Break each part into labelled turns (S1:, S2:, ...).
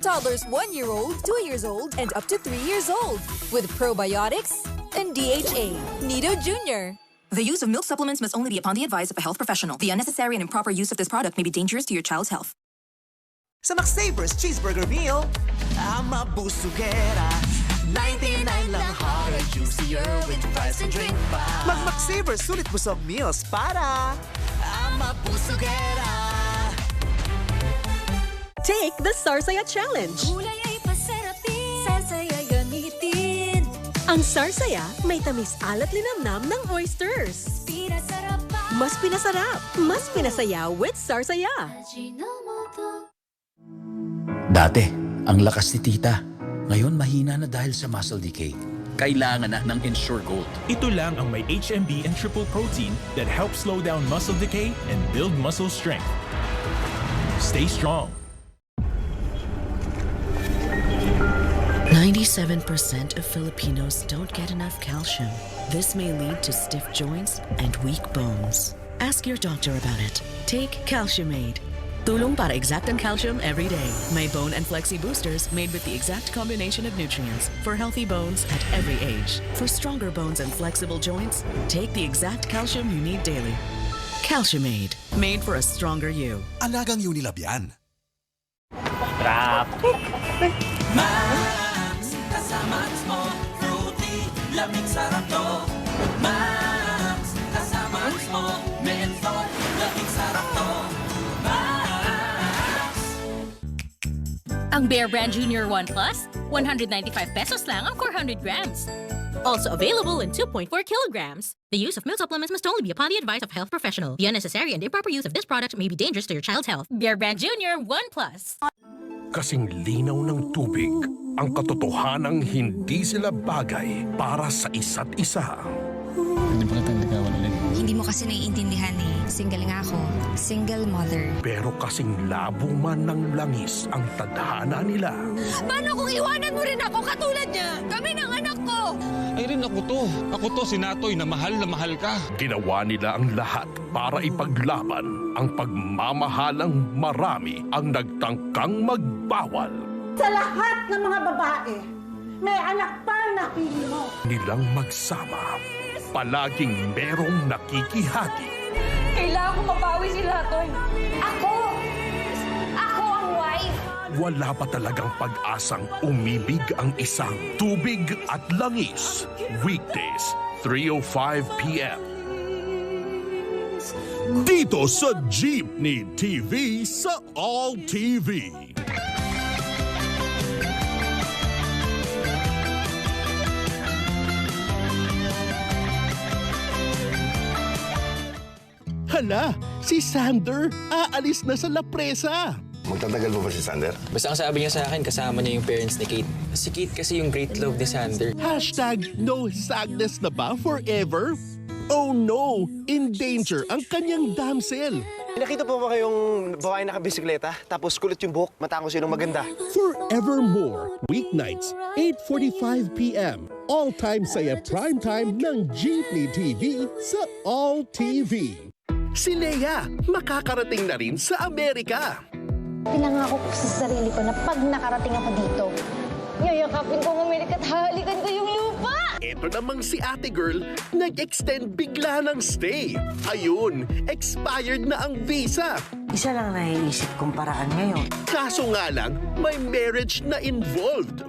S1: toddlers 1 year old, 2 years old, and up to 3 years old. With probiotics and DHA. Nido Jr.
S2: The use of milk supplements must only be upon the advice of a health professional. The unnecessary and improper use of this product may be dangerous to your child's health.
S3: Sa McSavers Cheeseburger Meal, busugera. 99 lang hard, juicier with fries and drink pa. McSavers Sulit Busog Meals para busugera.
S4: Take the Sarsaya Challenge.
S1: Gulay ay pasarapin, Sarsaya gamitin.
S4: Ang Sarsaya may tamis alat linamnam ng oysters.
S1: Pinasarap pa.
S4: Mas pinasarap, mas pinasaya with Sarsaya.
S5: Dati, ang lakas ni tita. Ngayon, mahina na dahil sa muscle decay. Kailangan na ng Ensure Gold.
S6: Ito lang ang may HMB and triple protein that helps slow down muscle decay and build muscle strength. Stay strong.
S7: 97% of Filipinos don't get enough calcium. This may lead to stiff joints and weak bones. Ask your doctor about it. Take Calcium-Aid. Tulong para exact ang calcium every day. May bone and flexi boosters made with the exact combination of nutrients for healthy bones at every age. For stronger bones and flexible joints, take the exact calcium you need daily. Calcium-Aid. Made for a stronger you.
S8: Alagang Unilab yan.
S3: Kasama's mo, fruity, lamig sarap to. Max, kasama's mo, menthol, lamig sarap to. Max.
S9: Ang Bear Brand Junior 1 Plus, 195 pesos lang ang 400 grams. Also available in 2.4 kilograms. The use of milk supplements must only be upon the advice of a health professional. The unnecessary and improper use of this product may be dangerous to your child's health. Bear Brand Junior 1 Plus.
S10: Kasing linaw ng tubig, ang katotohanang hindi sila bagay para sa isa't isa.
S5: Hindi pa kita nagawan ulit.
S11: Hindi mo kasi naiintindihan eh. Single nga ako. Single mother.
S10: Pero kasing labo man ng langis ang tadhana nila.
S1: Paano kung iwanan mo rin ako katulad niya? Kami ng anak ko!
S12: Ay rin ako to. Ako to si Natoy na mahal ka.
S10: Ginawa nila ang lahat para ipaglaban ang pagmamahalang marami ang nagtangkang magbawal.
S13: Sa lahat ng mga babae, may anak pa na pili mo.
S10: Nilang magsama, palaging merong nakikihati.
S1: Kailangan ko mabawi si Latoy.
S13: Ako ang wife.
S10: Wala pa talagang pag-asang umibig ang isang tubig at langis. Weekdays, 3:05 p.m. Dito sa Jeepney TV sa All TV.
S14: Hala, si Sander aalis na sa La Presa.
S15: Magtatagal mo ba si Sander?
S16: Basta ang sabi niya sa akin, kasama niya yung parents ni Kate. Si Kate kasi yung great love ni Sander.
S14: Hashtag no sadness na ba forever? Oh no, in danger ang kanyang damsel.
S17: Nakita po ba kayong babae nakabisikleta? Tapos kulit yung buhok, matangos yun ang maganda.
S14: Forevermore, weeknights, 8:45 p.m. All-time saya primetime ng Jeepney TV sa All TV. Si Lea, makakarating na rin sa Amerika.
S18: Pinangako ko sa sarili ko na pag nakarating ako dito, yayakapin ko ang Amerika at hahalikan ko yung lupa!
S14: Ito namang si ate girl, nag-extend bigla ng stay. Ayun, expired na ang visa.
S19: Isa lang naiisip kong paraan ngayon.
S14: Kaso nga lang, may marriage na involved.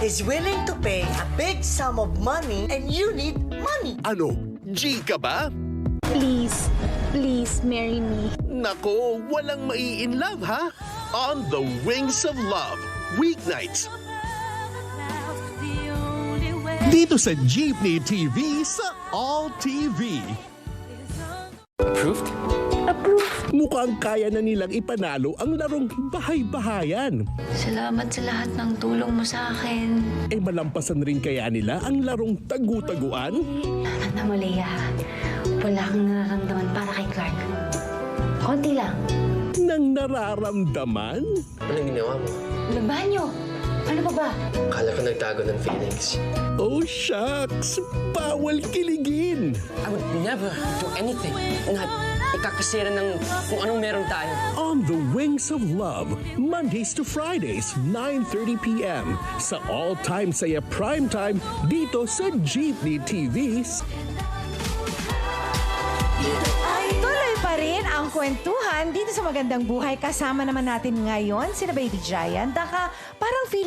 S19: Is willing to pay a big sum of money and you need money.
S14: Ano, G ka ba?
S18: Please marry me.
S14: Nako, walang mai-in-love ha? On the Wings of Love, weeknights. Dito sa Jeepney TV sa All TV.
S16: Approved?
S14: Mukhang kaya na nilang ipanalo ang larong bahay-bahayan.
S18: Salamat sa lahat ng tulong mo sa akin.
S14: Eh malampasan rin kaya nila ang larong tagu-taguan?
S18: Ano mo, Leia? Wala kang nararamdaman para kay Clark. Konti lang.
S14: Nang nararamdaman?
S16: Anong ginawa mo?
S18: Labanyo! Ano pa ba?
S16: Akala ko nagtago ng feelings.
S14: Oh, shucks! Bawal kiligin!
S16: I would never do anything. Not
S8: ikakasira ng kung anong meron tayo.
S14: On the Wings of Love, Mondays to Fridays, 9:30 p.m. sa All Time Saya Primetime dito sa Jeepney TV.
S15: Tuloy pa rin ang kwentuhan dito sa Magandang Buhay. Kasama naman natin ngayon sina Baby Giant. Parang